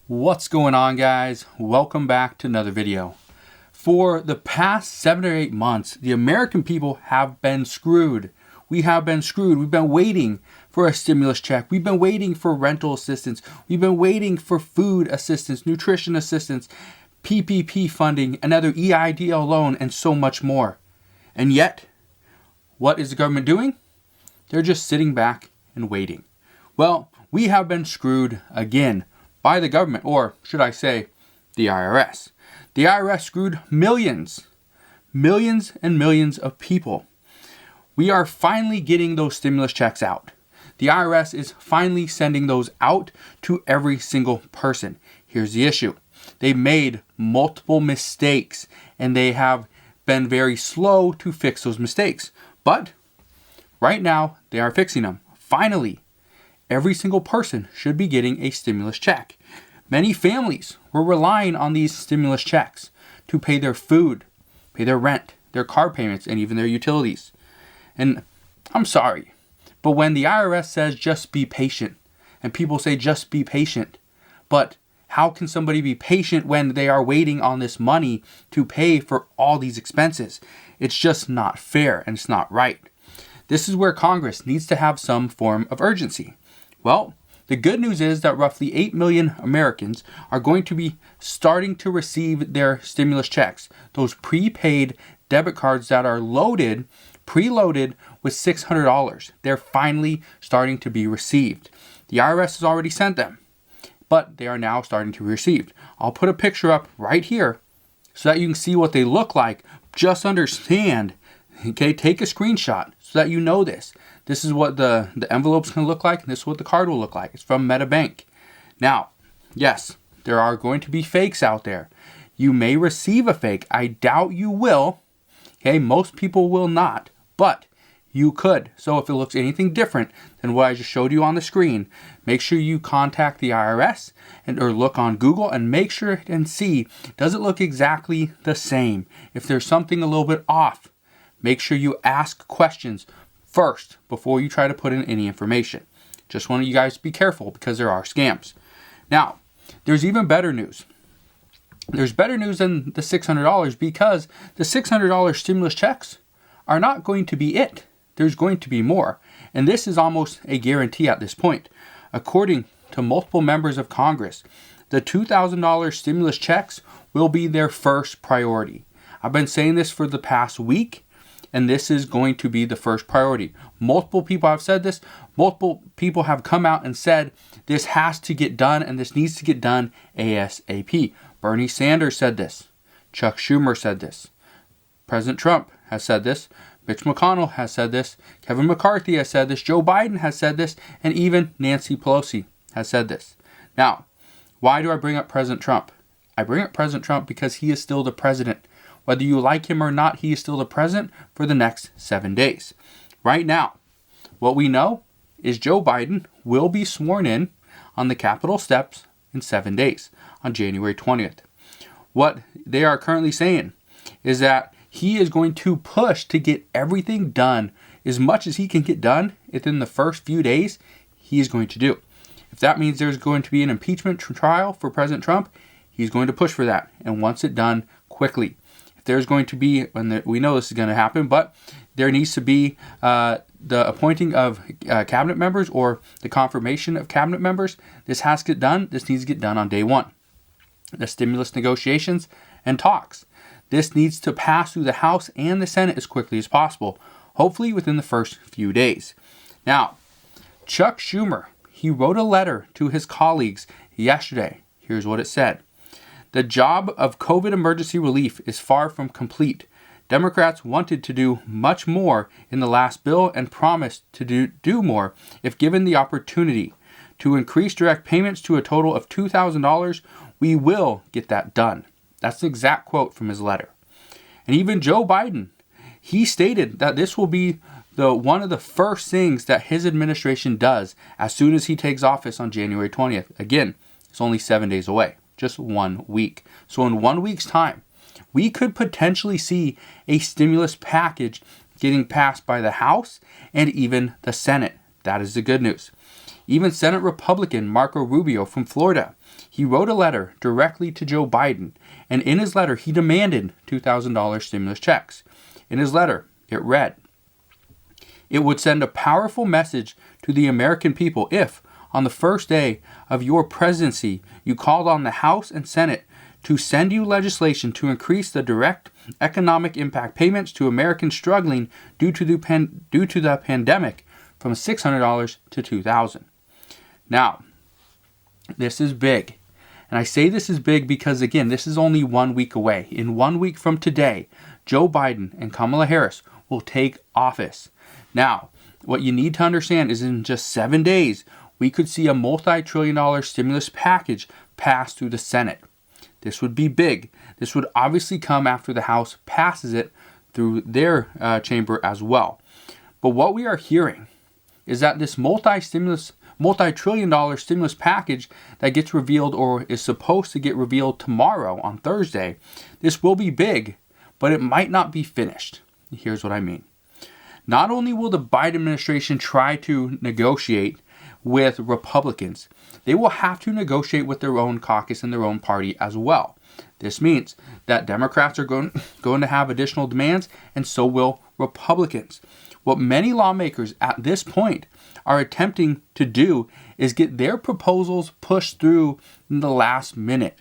What's going on, guys? Welcome back to another video. For the past 7 or 8 months, the American people have been screwed. We have been screwed. We've been waiting for a stimulus check. We've been waiting for rental assistance. We've been waiting for food assistance, nutrition assistance, PPP funding, another EIDL loan, and so much more. And yet, what is the government doing? They're just sitting back and waiting. Well, we have been screwed again by the government, or should I say, the IRS. The IRS screwed millions and millions of people. We are finally getting those stimulus checks out. The IRS is finally sending those out to every single person. Here's the issue. They've made multiple mistakes, and they have been very slow to fix those mistakes. But right now, they are fixing them. Finally, every single person should be getting a stimulus check. Many families were relying on these stimulus checks to pay their food, pay their rent, their car payments, and even their utilities. And I'm sorry, but when the IRS says just be patient, and people say just be patient, but how can somebody be patient when they are waiting on this money to pay for all these expenses? It's just not fair, and it's not right. This is where Congress needs to have some form of urgency. Well, the good news is that roughly 8 million Americans are going to be starting to receive their stimulus checks. Those prepaid debit cards that are preloaded with $600. They're finally starting to be received. The IRS has already sent them, but they are now starting to be received. I'll put a picture up right here so that you can see what they look like. Just understand, okay? Take a screenshot so that you know this. This is what the envelope's going to look like, and this is what the card will look like. It's from MetaBank. Now, yes, there are going to be fakes out there. You may receive a fake. I doubt you will. Okay, most people will not, but you could. So if it looks anything different than what I just showed you on the screen, make sure you contact the IRS or look on Google and make sure and see, does it look exactly the same? If there's something a little bit off, make sure you ask questions first before you try to put in any information. Just want you guys to be careful because there are scams. Now, there's even better news. There's better news than the $600 because the $600 stimulus checks are not going to be it. There's going to be more. And this is almost a guarantee at this point. According to multiple members of Congress, the $2,000 stimulus checks will be their first priority. I've been saying this for the past week, and this is going to be the first priority. Multiple people have said this. Multiple people have come out and said this has to get done and this needs to get done ASAP. Bernie Sanders said this. Chuck Schumer said this. President Trump has said this. Mitch McConnell has said this. Kevin McCarthy has said this. Joe Biden has said this. And even Nancy Pelosi has said this. Now, why do I bring up President Trump? I bring up President Trump because he is still the president. Whether you like him or not, he is still the president for the next 7 days. Right now, what we know is Joe Biden will be sworn in on the Capitol steps in 7 days, on January 20th. What they are currently saying is that he is going to push to get everything done as much as he can get done within the first few days. He is going to do. If that means there's going to be an impeachment trial for President Trump, he's going to push for that and wants it done quickly. There's going to be, and we know this is going to happen, but there needs to be the appointing of cabinet members or the confirmation of cabinet members. This has to get done. This needs to get done on day one. The stimulus negotiations and talks. This needs to pass through the House and the Senate as quickly as possible, hopefully within the first few days. Now, Chuck Schumer, he wrote a letter to his colleagues yesterday. Here's what it said. The job of COVID emergency relief is far from complete. Democrats wanted to do much more in the last bill and promised to do more if given the opportunity. To increase direct payments to a total of $2,000, we will get that done. That's the exact quote from his letter. And even Joe Biden, he stated that this will be one of the first things that his administration does as soon as he takes office on January 20th. Again, it's only 7 days away. Just 1 week. So in 1 week's time, we could potentially see a stimulus package getting passed by the House and even the Senate. That is the good news. Even Senate Republican Marco Rubio from Florida, He wrote a letter directly to Joe Biden, and in his letter, he demanded $2,000 stimulus checks. In his letter, it read, "It would send a powerful message to the American people if, on the first day of your presidency, you called on the House and Senate to send you legislation to increase the direct economic impact payments to Americans struggling due to the pandemic from $600 to $2,000. Now, this is big. And I say this is big because, again, this is only 1 week away. In 1 week from today, Joe Biden and Kamala Harris will take office. Now, what you need to understand is in just 7 days, we could see a multi-trillion-dollar stimulus package pass through the Senate. This would be big. This would obviously come after the House passes it through their chamber as well. But what we are hearing is that this multi-trillion-dollar stimulus package that gets revealed or is supposed to get revealed tomorrow on Thursday, this will be big, but it might not be finished. Here's what I mean. Not only will the Biden administration try to negotiate with Republicans, they will have to negotiate with their own caucus and their own party as well. This means that Democrats are going to have additional demands, and so will Republicans. What many lawmakers at this point are attempting to do is get their proposals pushed through in the last minute.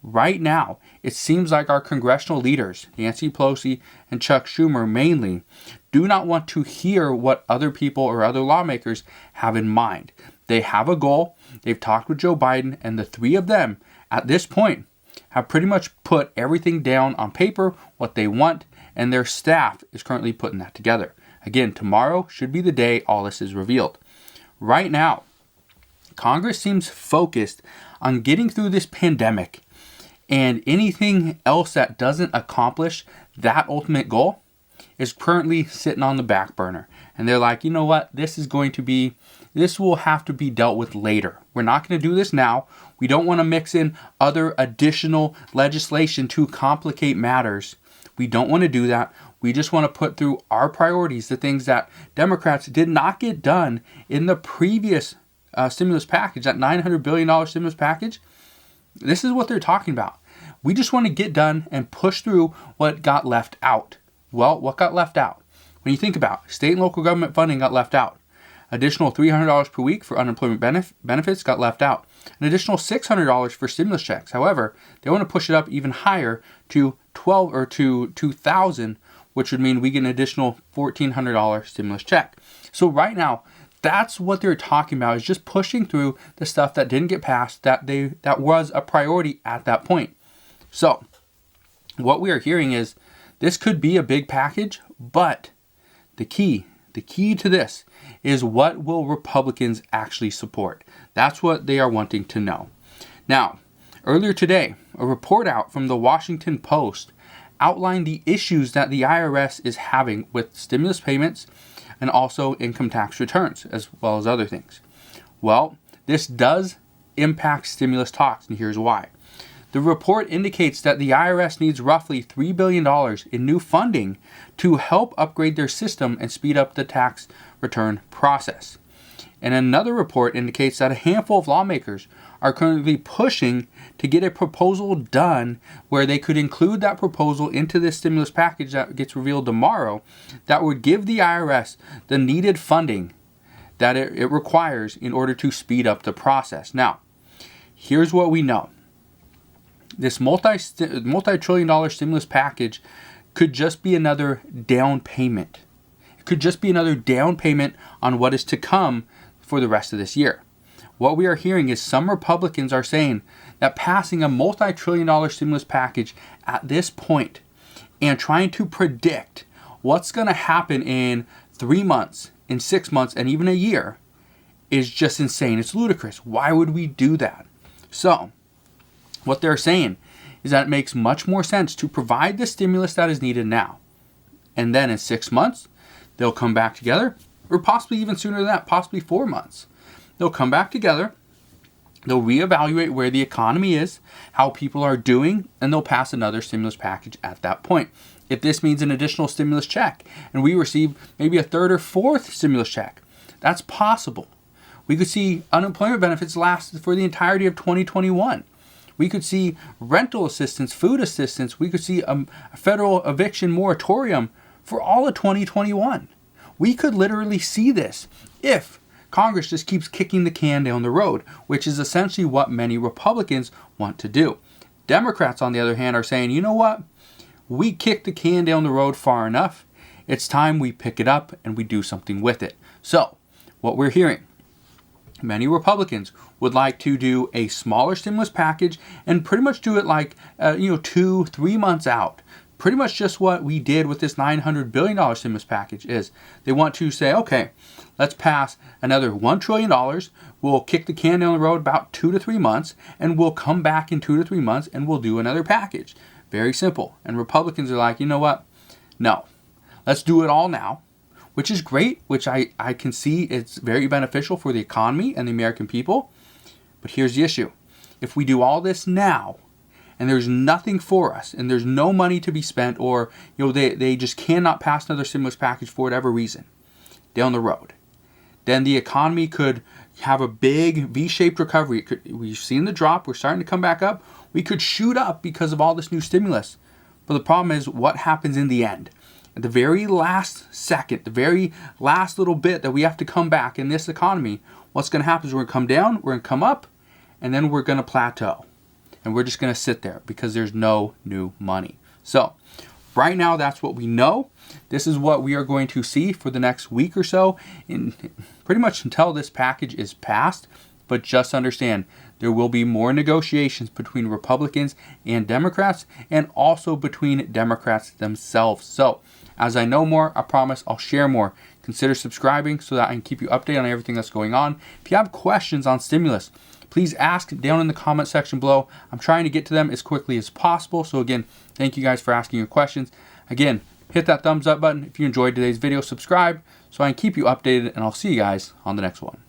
Right now, it seems like our congressional leaders, Nancy Pelosi and Chuck Schumer mainly, do not want to hear what other people or other lawmakers have in mind. They have a goal. They've talked with Joe Biden, and the three of them at this point have pretty much put everything down on paper, what they want, and their staff is currently putting that together. Again, tomorrow should be the day all this is revealed. Right now, Congress seems focused on getting through this pandemic, and anything else that doesn't accomplish that ultimate goal is currently sitting on the back burner. And they're like, you know what? This will have to be dealt with later. We're not going to do this now. We don't want to mix in other additional legislation to complicate matters. We don't want to do that. We just want to put through our priorities, the things that Democrats did not get done in the previous stimulus package, that $900 billion stimulus package. This is what they're talking about. We just want to get done and push through what got left out. Well, what got left out? When you think about it, state and local government funding got left out. Additional $300 per week for unemployment benefits got left out. An additional $600 for stimulus checks. However, they want to push it up even higher to $2,000, which would mean we get an additional $1,400 stimulus check. So right now, that's what they're talking about, is just pushing through the stuff that didn't get passed, that was a priority at that point. So what we are hearing is this could be a big package, but the key to this is, what will Republicans actually support? That's what they are wanting to know. Now, earlier today, a report out from the Washington Post outlined the issues that the IRS is having with stimulus payments and also income tax returns, as well as other things. Well, this does impact stimulus talks, and here's why. The report indicates that the IRS needs roughly $3 billion in new funding to help upgrade their system and speed up the tax return process. And another report indicates that a handful of lawmakers are currently pushing to get a proposal done where they could include that proposal into this stimulus package that gets revealed tomorrow, that would give the IRS the needed funding that it requires in order to speed up the process. Now, here's what we know. This multi-trillion-dollar stimulus package could just be another down payment. It could just be another down payment on what is to come for the rest of this year. What we are hearing is some Republicans are saying that passing a multi-trillion-dollar stimulus package at this point and trying to predict what's going to happen in 3 months, in 6 months, and even a year is just insane. It's ludicrous. Why would we do that? So, what they're saying is that it makes much more sense to provide the stimulus that is needed now. And then in 6 months, they'll come back together, or possibly even sooner than that, possibly 4 months. They'll come back together, they'll reevaluate where the economy is, how people are doing, and they'll pass another stimulus package at that point. If this means an additional stimulus check, and we receive maybe a third or fourth stimulus check, that's possible. We could see unemployment benefits last for the entirety of 2021. We could see rental assistance, food assistance. We could see a federal eviction moratorium for all of 2021. We could literally see this if Congress just keeps kicking the can down the road, which is essentially what many Republicans want to do. Democrats, on the other hand, are saying, you know what? We kicked the can down the road far enough. It's time we pick it up and we do something with it. So, what we're hearing, many Republicans would like to do a smaller stimulus package and pretty much do it like, 2-3 months out. Pretty much just what we did with this $900 billion stimulus package is they want to say, okay, let's pass another $1 trillion. We'll kick the can down the road about 2 to 3 months, and we'll come back in 2 to 3 months and we'll do another package. Very simple. And Republicans are like, you know what? No, let's do it all now, which is great, which I can see it's very beneficial for the economy and the American people. But here's the issue. If we do all this now, and there's nothing for us, and there's no money to be spent, or they just cannot pass another stimulus package for whatever reason down the road, then the economy could have a big V-shaped recovery. We've seen the drop. We're starting to come back up. We could shoot up because of all this new stimulus. But the problem is what happens in the end. At the very last second, the very last little bit that we have to come back in this economy, what's going to happen is we're going to come down, we're going to come up, and then we're going to plateau. And we're just going to sit there because there's no new money. So right now, that's what we know. This is what we are going to see for the next week or so, pretty much until this package is passed. But just understand, there will be more negotiations between Republicans and Democrats, and also between Democrats themselves. So as I know more, I promise I'll share more. Consider subscribing so that I can keep you updated on everything that's going on. If you have questions on stimulus, please ask down in the comment section below. I'm trying to get to them as quickly as possible. So again, thank you guys for asking your questions. Again, hit that thumbs up button if you enjoyed today's video. Subscribe so I can keep you updated, and I'll see you guys on the next one.